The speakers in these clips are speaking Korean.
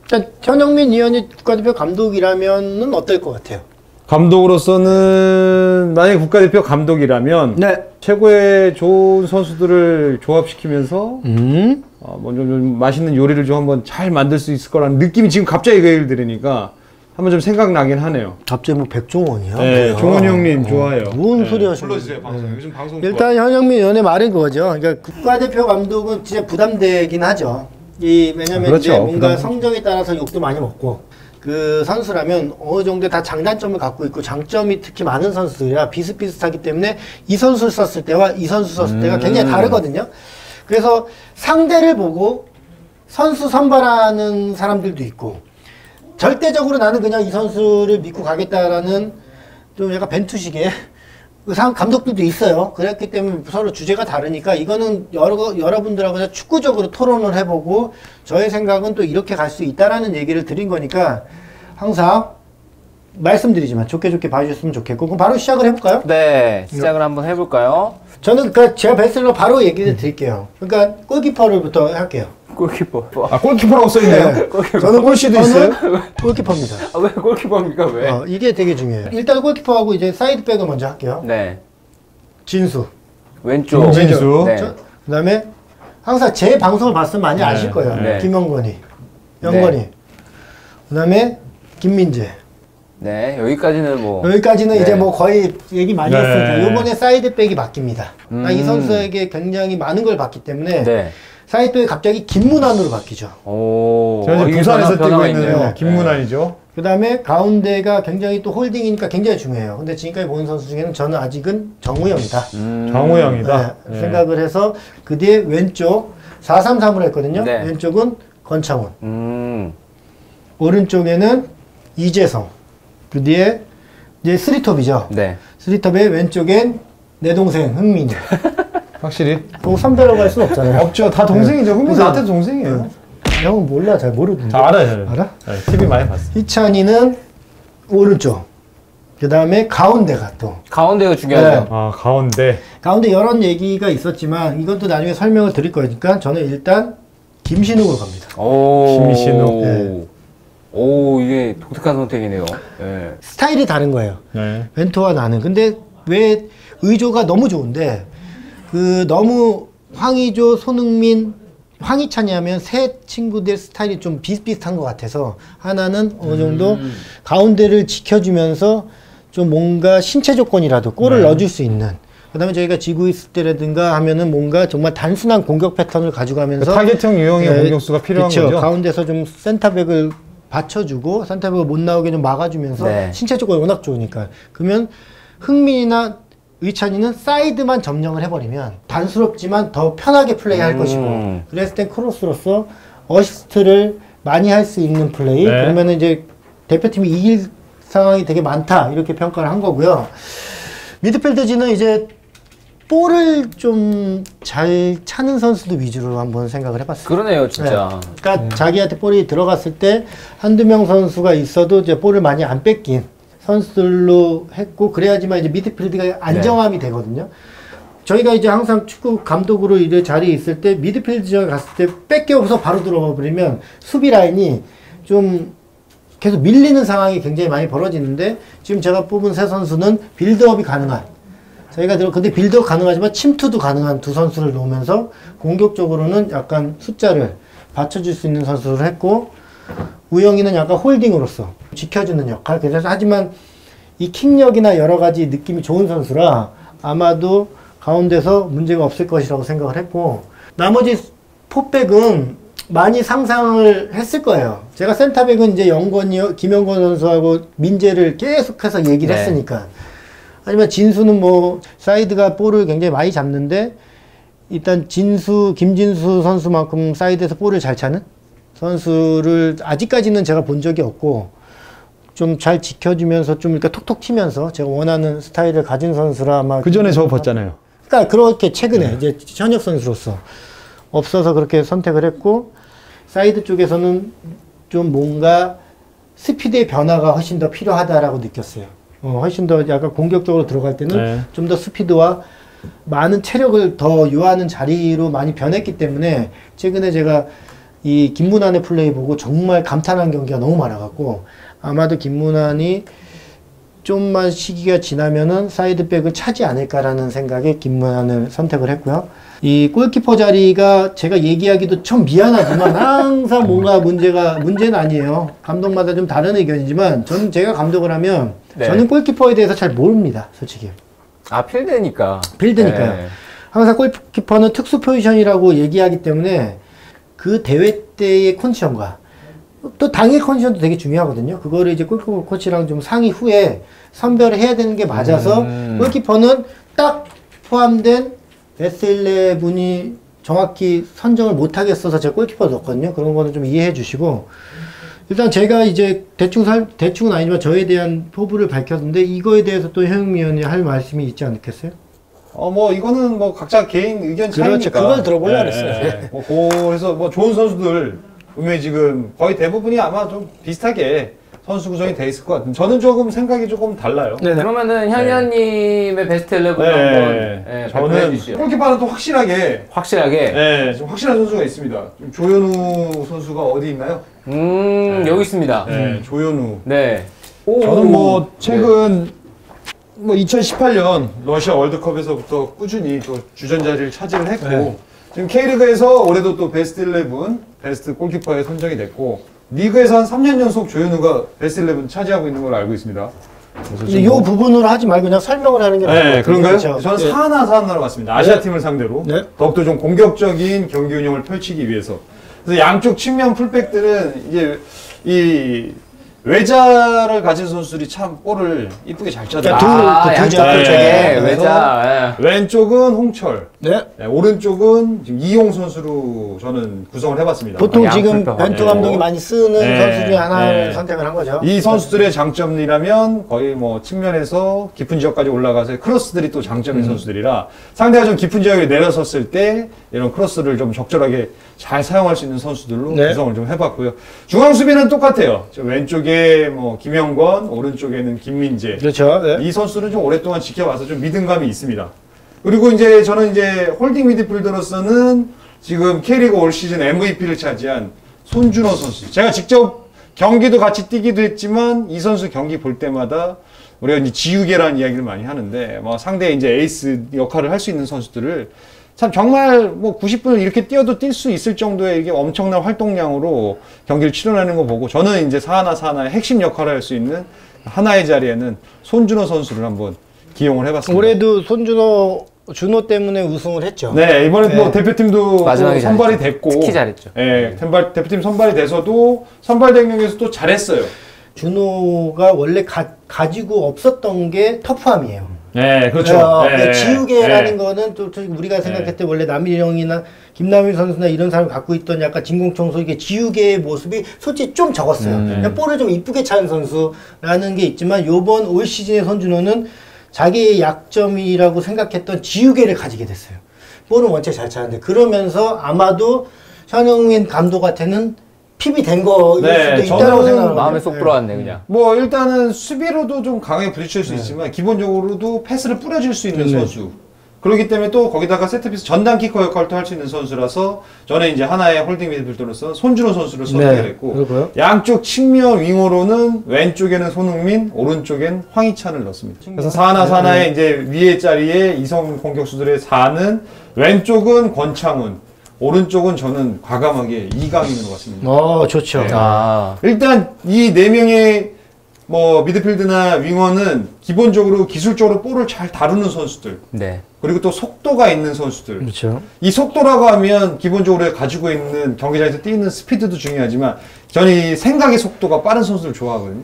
그러니까 현영민 위원이 국가대표 감독이라면은 어떨 것 같아요? 감독으로서는 만약에 국가대표 감독이라면 네. 최고의 좋은 선수들을 조합시키면서 좀 맛있는 요리를 좀 한번 잘 만들 수 있을 거라는 느낌이 지금 갑자기 그 얘기를 들으니까 한번 좀 생각나긴 하네요. 갑자기 뭐 백종원이야? 네, 종원이 형님 좋아해요. 뭔 소리 하시는 불러주세요, 방송. 요즘 방송 일단 현영민 위원의 말은 그거죠. 그러니까 국가대표 감독은 진짜 부담되긴 하죠. 왜냐면 그렇죠, 이제 뭔가 부담. 성적에 따라서 욕도 많이 먹고 그 선수라면 어느 정도 다 장단점을 갖고 있고 장점이 특히 많은 선수들이라 비슷비슷하기 때문에 이 선수를 썼을 때와 이 선수 썼을 때가 굉장히 다르거든요. 그래서 상대를 보고 선수 선발하는 사람들도 있고 절대적으로 나는 그냥 이 선수를 믿고 가겠다라는 좀 약간 벤투식의 감독들도 있어요. 그렇기 때문에 서로 주제가 다르니까 이거는 여러분들하고 축구적으로 토론을 해보고 저의 생각은 또 이렇게 갈 수 있다라는 얘기를 드린 거니까 항상 말씀드리지만 좋게 봐주셨으면 좋겠고 그럼 바로 시작을 해볼까요? 네, 시작을 한번 해볼까요? 저는 그러니까 제가 베스트로 바로 얘기를 드릴게요. 그러니까 골키퍼를부터 할게요. 골키퍼. 아, 골키퍼라고 써있네요. 네. 골키퍼. 저는 골키도 있어요? 골키퍼입니다. 아, 왜 골키퍼입니까? 왜? 이게 되게 중요해요. 일단 골키퍼하고 이제 사이드백을 먼저 할게요. 네. 진수. 왼쪽. 진수. 네. 그 다음에 항상 제 방송을 봤으면 많이 아실 거예요. 네. 김영건이, 영건이. 네. 그 다음에 김민재. 네, 여기까지는 뭐. 여기까지는 네. 이제 뭐 거의 얘기 많이 네. 했으니까 요번에 사이드백이 바뀝니다. 이 선수에게 굉장히 많은 걸 봤기 때문에 네. 사이드백이 갑자기 김문환으로 바뀌죠. 오. 제가 지금 이게 부산에서 뛰고 변화가 있는 있네요. 김문환이죠. 그 다음에 가운데가 굉장히 또 홀딩이니까 굉장히 중요해요. 근데 지금까지 본 선수 중에는 저는 아직은 정우영이다. 정우영이다. 네, 생각을 해서 그 뒤에 왼쪽 4-3-3으로 했거든요. 네. 왼쪽은 권창훈. 오른쪽에는 이재성. 그 뒤에 이제 스리톱이죠. 네. 스리톱의 왼쪽엔 내 동생 흥민이. 확실히. 또 선배라고 할 수는 없잖아요. 없죠. 다 동생이죠. 흥민 그래서- 나한테 동생이에요. 형은 몰라, 잘 모르던데. 다 알아요. 알아? 네, TV 많이 봤어. 희찬이는 오른쪽. 그 다음에 가운데가 또. 가운데가 중요하죠. 네. 아, 가운데. 가운데 여러 얘기가 있었지만 이건 또 나중에 설명을 드릴 거니까 저는 일단 김신욱으로 갑니다. 오. 김신욱. 네. 오, 이게 독특한 선택이네요. 네. 스타일이 다른 거예요. 네. 벤토와 나는. 근데 왜 의조가 너무 좋은데 그 너무 황의조, 손흥민, 황희찬이 하면 세 친구들 스타일이 좀 비슷비슷한 것 같아서 하나는 어느 정도 가운데를 지켜주면서 좀 뭔가 신체 조건이라도 골을 넣어줄 수 있는 그 다음에 저희가 지고 있을 때라든가 하면은 뭔가 정말 단순한 공격 패턴을 가져가면서 타겟형 유형의 공격수가 필요한 그쵸. 거죠. 가운데서 좀 센터백을 받쳐주고 센터백을 못 나오게 좀 막아주면서 네. 신체 조건이 워낙 좋으니까 그러면 흥민이나 의찬이는 사이드만 점령을 해버리면 단순럽지만 더 편하게 플레이할 것이고 그랬을 땐 크로스로서 어시스트를 많이 할 수 있는 플레이 네. 그러면은 이제 대표팀이 이길 상황이 되게 많다 이렇게 평가를 한 거고요. 미드필드진은 이제 볼을 좀 잘 차는 선수들 위주로 한번 생각을 해봤어요. 그러네요, 진짜. 그러니까 자기한테 볼이 들어갔을 때 한두 명 선수가 있어도 이제 볼을 많이 안 뺏긴 선수들로 했고 그래야지만 이제 미드필드가 안정함이 되거든요. 저희가 이제 항상 축구 감독으로 이제 자리에 있을 때 미드필드에 갔을 때 뺏겨서 바로 들어가 버리면 수비 라인이 좀 계속 밀리는 상황이 굉장히 많이 벌어지는데 지금 제가 뽑은 세 선수는 빌드업이 가능한 근데 빌드업 가능하지만 침투도 가능한 두 선수를 놓으면서 공격적으로는 약간 숫자를 받쳐줄 수 있는 선수를 했고 우영이는 약간 홀딩으로서 지켜주는 역할. 그래서 하지만 이 킥력이나 여러 가지 느낌이 좋은 선수라 아마도 가운데서 문제가 없을 것이라고 생각을 했고 나머지 포백은 많이 상상을 했을 거예요. 제가 센터백은 이제 김영건 선수하고 민재를 계속해서 얘기를 네. 했으니까. 하지만 진수는 뭐 사이드가 볼을 굉장히 많이 잡는데 일단 김진수 선수만큼 사이드에서 볼을 잘 차는 선수를 아직까지는 제가 본 적이 없고 좀 잘 지켜주면서 좀 이렇게 톡톡 튀면서 제가 원하는 스타일을 가진 선수라 아마 그 전에 저거 봤잖아요. 그러니까 그렇게 최근에 이제 현역 선수로서 없어서 그렇게 선택을 했고 사이드 쪽에서는 좀 뭔가 스피드의 변화가 훨씬 더 필요하다라고 느꼈어요. 훨씬 더 약간 공격적으로 들어갈 때는 좀 더 스피드와 많은 체력을 더 요하는 자리로 많이 변했기 때문에 최근에 제가 이 김문환의 플레이 보고 정말 감탄한 경기가 너무 많아갖고 아마도 김문환이 좀만 시기가 지나면은 사이드백을 차지 않을까라는 생각에 김문환을 선택을 했고요. 이 골키퍼 자리가 제가 얘기하기도 좀 미안하지만 항상 뭔가 문제는 아니에요. 감독마다 좀 다른 의견이지만 저는 제가 감독을 하면 네. 저는 골키퍼에 대해서 잘 모릅니다. 솔직히. 아, 필드니까. 필드니까요. 네. 항상 골키퍼는 특수 포지션이라고 얘기하기 때문에 그 대회 때의 컨디션과 또 당일 컨디션도 되게 중요하거든요. 그거를 이제 골키퍼 코치랑 좀 상의 후에 선별을 해야 되는 게 맞아서 골키퍼는 딱 포함된 베스트 11이 정확히 선정을 못하겠어서 제가 골키퍼 넣었거든요. 그런 거는 좀 이해해 주시고 일단 제가 이제 대충은 아니지만 저에 대한 포부를 밝혔는데 이거에 대해서 또 현웅 위원이 할 말씀이 있지 않겠어요? 뭐 이거는 뭐 각자 개인 의견 차이니까. 그렇죠. 그걸 들어보려고 그랬어요. 그래서 뭐 좋은 선수들 분명히 지금 거의 대부분이 아마 좀 비슷하게 선수 구성이 돼 있을 것 같은데 저는 조금 생각이 조금 달라요. 그러면은 현현님의 베스트 11 한번 발표해 저는 주시죠. 골키퍼는 또 확실하게 확실하게. 좀 확실한 선수가 있습니다. 좀 조현우 선수가 어디 있나요? 여기 있습니다. 조현우. 네. 저는 뭐 최근 뭐 2018년 러시아 월드컵에서부터 꾸준히 또 주전 자리를 차지를 했고 지금 K리그에서 올해도 또 베스트 11 베스트 골키퍼에 선정이 됐고 리그에서 한 3년 연속 조현우가 베스트 11 차지하고 있는 걸로 알고 있습니다. 이 부분으로 하지 말고 그냥 설명을 하는 게 나을 것 같아요. 그런가요? 그렇죠. 저는 사하나로 갔습니다. 아시아 팀을 상대로 더욱더 좀 공격적인 경기 운영을 펼치기 위해서. 그래서 양쪽 측면 풀백들은 이제 이 외자를 가진 선수들이 참 볼을 이쁘게 잘 차더라고요. 양쪽 쪽에 외자. 왼쪽은 홍철, 네. 오른쪽은 지금 이용 선수로 저는 구성을 해봤습니다. 보통 지금 양풀 벤투 감독이 많이 쓰는 선수 중에 하나를 선택을 한 거죠. 이 선수들의 장점이라면 거의 뭐 측면에서 깊은 지역까지 올라가서 크로스들이 또 장점인 선수들이라 상대가 좀 깊은 지역에 내려섰을 때 이런 크로스를 좀 적절하게 잘 사용할 수 있는 선수들로 구성을 좀 해봤고요. 중앙 수비는 똑같아요. 저 왼쪽에 뭐 김영권, 오른쪽에는 김민재. 그렇죠. 네. 이 선수는 좀 오랫동안 지켜봐서 좀 믿음감이 있습니다. 그리고 이제 저는 이제 홀딩 미드필더로서는 지금 K리그 올 시즌 MVP를 차지한 손준호 선수. 제가 직접 경기도 같이 뛰기도 했지만 이 선수 경기 볼 때마다 우리가 이제 지우개라는 이야기를 많이 하는데 뭐 상대 이제 에이스 역할을 할 수 있는 선수들을 참 정말 뭐 90분을 이렇게 뛰어도 뛸 수 있을 정도의 이게 엄청난 활동량으로 경기를 치러내는 거 보고 저는 이제 사하나의 핵심 역할을 할 수 있는 하나의 자리에는 손준호 선수를 한번 기용을 해봤습니다. 올해도 준호 때문에 우승을 했죠. 네, 이번에 뭐 대표팀도 마지막에 선발이 잘했죠. 됐고. 특히 잘했죠. 네, 대표팀 선발이 돼서도 선발된 경기에서 또 잘했어요. 준호가 원래 가지고 없었던 게 터프함이에요. 네, 그렇죠. 네, 지우개라는 거는 또 우리가 생각할 때 원래 남일영이나 김남일 선수나 이런 사람이 갖고 있던 약간 진공청소 이게 지우개의 모습이 솔직히 좀 적었어요. 그냥 볼을 좀 이쁘게 차는 선수라는 게 있지만 요번 올 시즌의 손준호는 자기의 약점이라고 생각했던 지우개를 가지게 됐어요. 볼은 원체 잘 차는데 그러면서 아마도 현영민 감독한테는 핍이 된 거일 수도 있다고 생각합니다. 마음에 쏙 들어왔네 그냥. 뭐 일단은 수비로도 좀 강하게 부딪힐 수 있지만 기본적으로도 패스를 뿌려줄 수 있는 선수. 그렇기 때문에 또 거기다가 세트피스 전담 키커 역할도 할 수 있는 선수라서 저는 이제 하나의 홀딩 미드필더로서 손준호 선수를 선택을 했고 그렇고요. 양쪽 측면 윙어로는 왼쪽에는 손흥민, 오른쪽엔 황희찬을 넣습니다. 그래서 사하나의 이제 위에 자리에 이성 공격수들의 4는 왼쪽은 권창훈, 오른쪽은 저는 과감하게 이강인으로 갔습니다. 좋죠. 일단 이 4명의 뭐 미드필드나 윙어는 기본적으로 기술적으로 볼을 잘 다루는 선수들. 네. 그리고 또 속도가 있는 선수들. 그렇죠. 이 속도라고 하면 기본적으로 가지고 있는 경기장에서 뛰는 스피드도 중요하지만 저는 이 생각의 속도가 빠른 선수를 좋아하거든요.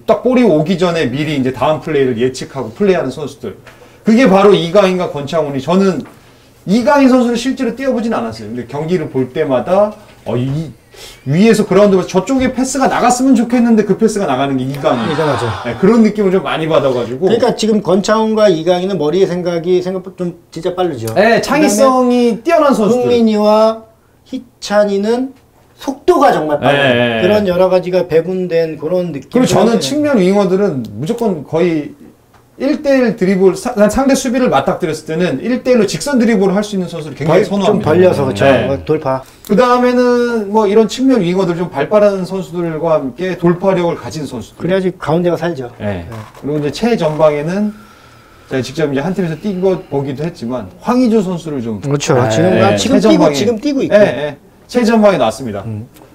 딱 볼이 오기 전에 미리 이제 다음 플레이를 예측하고 플레이하는 선수들. 그게 바로 이강인과 권창훈이 저는 이강인 선수를 실제로 뛰어보진 않았어요. 근데 경기를 볼 때마다 위에서 그라운드에서 저쪽에 패스가 나갔으면 좋겠는데 그 패스가 나가는 게 이강인. 이상하죠. 네, 그런 느낌을 좀 많이 받아가지고. 그러니까 지금 권창훈과 이강인은 머리의 생각이 생각보다 좀 진짜 빠르죠. 네, 창의성이 뛰어난 선수들. 흥민이와 희찬이는 속도가 정말 빠르요 그런 여러 가지가 배분된 그런 느낌. 그리고 저는 측면 윙어들은 무조건 거의 1대1 드리블, 상대 수비를 맞닥뜨렸을 때는 1대1로 직선 드리블을 할 수 있는 선수를 굉장히 선호합니다. 좀 벌려서 그렇죠. 네. 돌파. 그 다음에는 뭐 이런 측면 윙어들 좀 발빠른 선수들과 함께 돌파력을 가진 선수들. 그래야지 가운데가 살죠. 네. 그리고 이제 최전방에는 제가 직접 이제 한 팀에서 뛰고 보기도 했지만 황의조 선수를 좀 그렇죠. 네. 지금 뛰고 있고. 네. 최전방에 나왔습니다.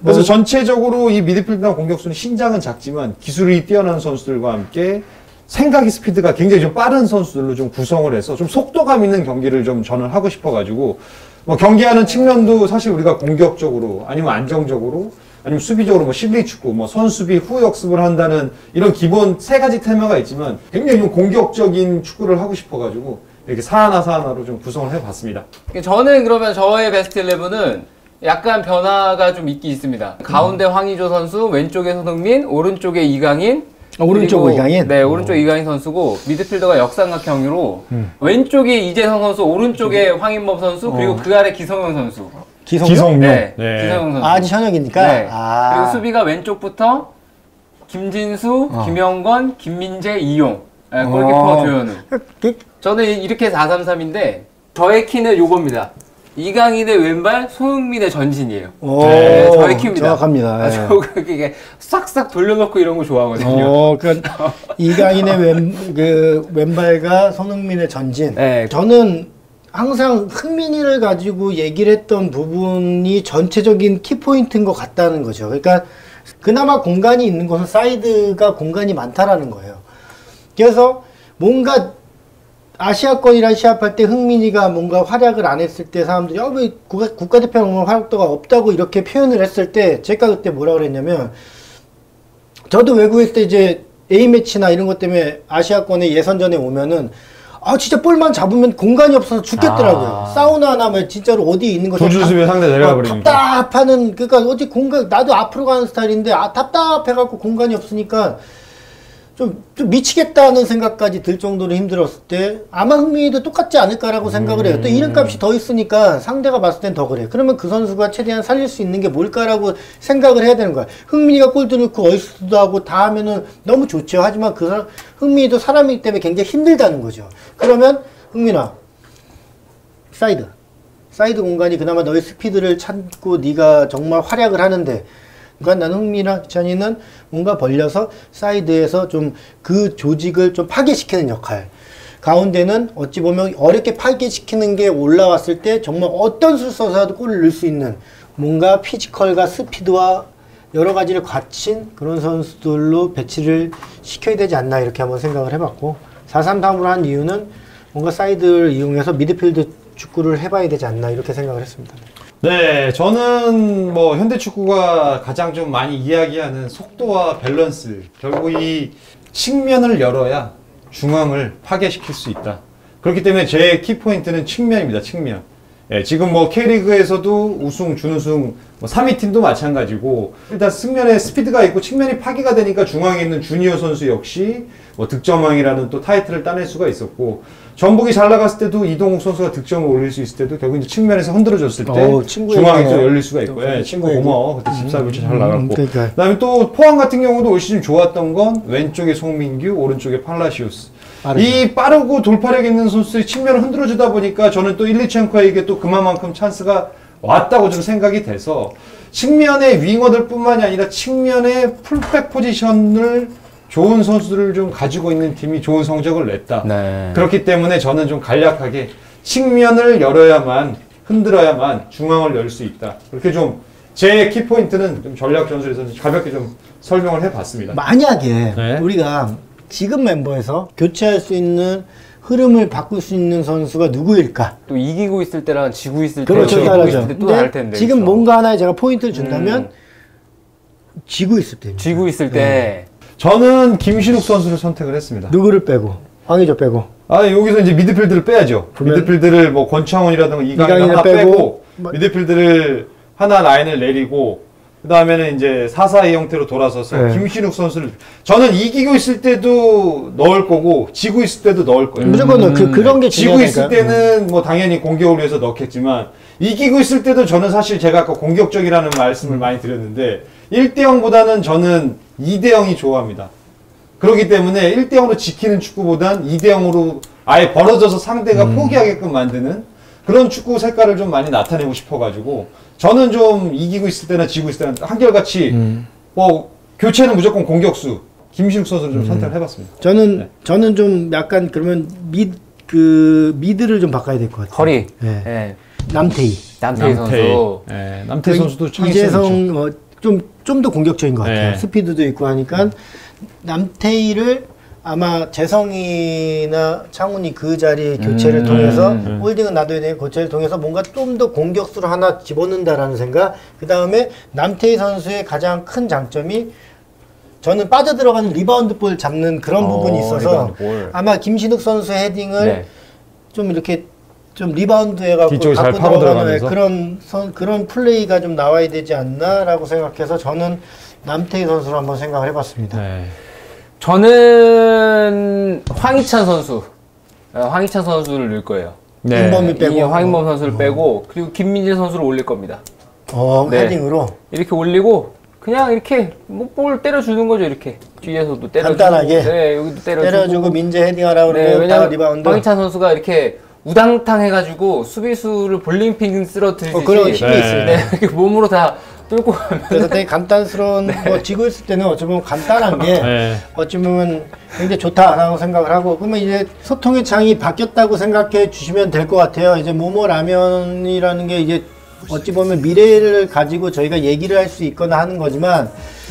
그래서 전체적으로 이 미드필드나 공격수는 신장은 작지만 기술이 뛰어난 선수들과 함께 생각이 스피드가 굉장히 좀 빠른 선수들로 좀 구성을 해서 좀 속도감 있는 경기를 좀 저는 하고 싶어가지고 뭐 경기하는 측면도 사실 우리가 공격적으로 아니면 안정적으로 아니면 수비적으로 뭐 실리 축구, 뭐 선수비 후 역습을 한다는 이런 기본 세 가지 테마가 있지만 굉장히 좀 공격적인 축구를 하고 싶어가지고 이렇게 사하나로 좀 구성을 해봤습니다. 저는 그러면 저의 베스트 11은 약간 변화가 좀 있긴 있습니다. 가운데 황의조 선수, 왼쪽에 손흥민, 오른쪽에 이강인. 오른쪽 이강인? 네, 오른쪽 이강인 선수고 미드필더가 역삼각형으로 왼쪽에 이재성 선수, 오른쪽에 황인범 선수, 그리고 그 아래 기성용 선수. 기성용? 네, 네. 기성용 선수. 아직 현역이니까. 네. 그리고 수비가 왼쪽부터 김진수, 김영건, 김민재, 이용. 네, 골키퍼 조현우. 저는 이렇게 4-3-3인데 저의 키는 요겁니다. 이강인의 왼발, 손흥민의 전진이에요. 네, 저의 키입니다. 정확합니다. 저 그게 싹싹 돌려놓고 이런 거 좋아하거든요. 그러니까 이강인의 왼발과 손흥민의 전진. 네. 저는 항상 흥민이를 가지고 얘기를 했던 부분이 전체적인 키포인트인 것 같다는 거죠. 그러니까 그나마 공간이 있는 곳은 사이드가 공간이 많다라는 거예요. 그래서 뭔가 아시아권이랑 시합할 때 흥민이가 뭔가 활약을 안 했을 때 사람들이 왜 국가대표 오면 활약도가 없다고 이렇게 표현을 했을 때 제가 그때 뭐라 그랬냐면 저도 외국에 있을 때 이제 A매치나 이런 것 때문에 아시아권에 예선전에 오면은 진짜 볼만 잡으면 공간이 없어서 죽겠더라고요. 사우나 하나 뭐 진짜로 어디 있는 거 도주 수비 상대 내려가 버리니까. 답답하는 그러니까 어디 공간 나도 앞으로 가는 스타일인데 답답해갖고 공간이 없으니까 좀 미치겠다는 생각까지 들 정도로 힘들었을 때 아마 흥민이도 똑같지 않을까라고 생각을 해요. 또 이름값이 더 있으니까 상대가 봤을 땐 더 그래. 그러면 그 선수가 최대한 살릴 수 있는 게 뭘까라고 생각을 해야 되는 거야. 흥민이가 골도 넣고 어시스트도 하고 다 하면은 너무 좋죠. 하지만 흥민이도 사람이기 때문에 굉장히 힘들다는 거죠. 그러면 흥민아 사이드 공간이 그나마 너의 스피드를 찾고 네가 정말 활약을 하는데 그러니까 나는 흥민이랑 기찬이는 뭔가 벌려서 사이드에서 좀 그 조직을 좀 파괴시키는 역할. 가운데는 어찌 보면 어렵게 파괴시키는 게 올라왔을 때 정말 어떤 수 써서라도 골을 넣을 수 있는 뭔가 피지컬과 스피드와 여러 가지를 갖춘 그런 선수들로 배치를 시켜야 되지 않나 이렇게 한번 생각을 해봤고 4-3-3으로 한 이유는 뭔가 사이드를 이용해서 미드필드 축구를 해봐야 되지 않나 이렇게 생각을 했습니다. 네, 저는 뭐 현대 축구가 가장 좀 많이 이야기하는 속도와 밸런스, 결국 이 측면을 열어야 중앙을 파괴시킬 수 있다. 그렇기 때문에 제 키포인트는 측면입니다. 측면. 예, 지금 뭐 K리그에서도 우승, 준우승, 뭐 3위 팀도 마찬가지고 일단 측면에 스피드가 있고 측면이 파괴가 되니까 중앙에 있는 주니어 선수 역시 뭐 득점왕이라는 또 타이틀을 따낼 수가 있었고 전북이 잘 나갔을 때도 이동욱 선수가 득점을 올릴 수 있을 때도 결국 이제 측면에서 흔들어졌을 때 중앙이 또 열릴 수가 있고 예, 친구 고마워. 그때 집사부터 잘 나갔고 그러니까. 그다음에 또 포항 같은 경우도 올 시즌 좋았던 건 왼쪽에 송민규, 오른쪽에 팔라시오스 이 빠르고 돌파력 있는 선수들이 측면을 흔들어주다 보니까 저는 또 일리첸코에게 또 그만큼 찬스가 왔다고 좀 생각이 돼서 측면의 윙어들 뿐만이 아니라 측면의 풀백 포지션을 좋은 선수들을 좀 가지고 있는 팀이 좋은 성적을 냈다. 네. 그렇기 때문에 저는 좀 간략하게 측면을 열어야만 흔들어야만 중앙을 열 수 있다. 그렇게 좀 제 키포인트는 좀 전략 전술에서 가볍게 좀 설명을 해봤습니다. 만약에 네. 우리가 지금 멤버에서 교체할 수 있는 흐름을 바꿀 수 있는 선수가 누구일까? 또 이기고 있을 때랑 지고 있을 때, 그렇죠, 이기고 다르죠. 있을 때 또 다를 텐데. 지금 그렇죠? 뭔가 하나에 제가 포인트를 준다면 지고 있을 때입니다. 쥐고 있을 때 저는 김신욱 선수를 선택을 했습니다. 누구를 빼고? 황의조 빼고. 여기서 이제 미드필드를 빼야죠. 미드필드를 뭐 권창훈이라든가 이강인 하나 빼고 미드필드를 하나 라인을 내리고 그 다음에는 이제 4-4-2 형태로 돌아서서 네. 김신욱 선수를 저는 이기고 있을 때도 넣을 거고 지고 있을 때도 넣을 거예요. 무조건 그런 게 지고 있을 때는 뭐 당연히 공격을 위해서 넣겠지만 이기고 있을 때도 저는 사실 제가 아까 공격적이라는 말씀을 많이 드렸는데 1대0보다는 저는 2대0이 좋아합니다. 그렇기 때문에 1대 0으로 지키는 축구보단 2대 0으로 아예 벌어져서 상대가 포기하게끔 만드는 그런 축구 색깔을 좀 많이 나타내고 싶어가지고 저는 좀 이기고 있을 때나 지고 있을 때는 한결같이 뭐 교체는 무조건 공격수 김신욱 선수를 좀 선택을 해봤습니다. 저는 좀 약간 그러면 미드를 좀 바꿔야 될 것 같아요. 허리. 네. 네. 남태희 선수. 네, 남태희 선수도 창의 이재성 좀 더 공격적인 것 같아요. 네. 스피드도 있고 하니까 남태희를 아마 재성이나 창훈이 그 자리 교체를 통해서 홀딩은 놔둬야 되는 교체를 통해서 뭔가 좀 더 공격수를 하나 집어넣는다라는 생각. 그 다음에 남태희 선수의 가장 큰 장점이 저는 빠져들어가는 리바운드 볼 잡는 그런 부분이 있어서 아마 김신욱 선수의 헤딩을 네. 좀 이렇게 좀 리바운드 해갖고 뒤쪽에 잘 갖고 파고 들어가는 들어가면서? 그런 플레이가 좀 나와야 되지 않나라고 생각해서 저는 남태희 선수를 한번 생각을 해봤습니다. 네. 저는 황희찬 선수. 황희찬 선수를 넣을 거예요. 임범이 빼고 황인범 선수를 빼고 그리고 김민재 선수를 올릴 겁니다. 네. 헤딩으로 이렇게 올리고 그냥 이렇게 뭐 볼 때려주는 거죠. 이렇게 뒤에서도 때려주고 간단하게 네, 여기도 때려주고 민재 헤딩하라고 네, 그러고 왜냐면 리바운드. 황희찬 선수가 이렇게 우당탕 해가지고 수비수를 볼링핀 쓰러뜨리듯이 그런 힘이 있어요. 네, 이렇게 몸으로 다 뚫고 가면 그래서 되게 간단스러운 뭐 지고 있을 때는 어찌 보면 간단한 게 어찌 보면 굉장히 좋다라고 생각을 하고 그러면 이제 소통의 창이 바뀌었다고 생각해 주시면 될 것 같아요. 이제 모모 라면이라는 게 이제 어찌 보면 미래를 가지고 저희가 얘기를 할 수 있거나 하는 거지만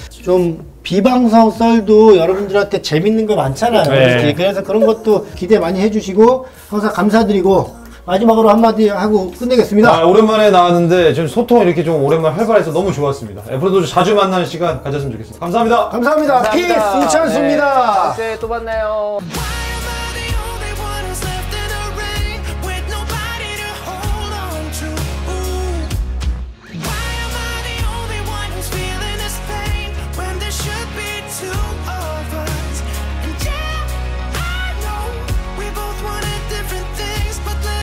좀 비방성 썰도 여러분들한테 재밌는 거 많잖아요. 네. 그래서 그런 것도 기대 많이 해주시고 항상 감사드리고 마지막으로 한마디 하고 끝내겠습니다. 오랜만에 나왔는데 좀 소통 이렇게 좀 오랜만에 활발해서 너무 좋았습니다. 앞으로도 자주 만나는 시간 가졌으면 좋겠습니다. 감사합니다. 감사합니다. 피스 이찬수입니다. 네, 또 만나요.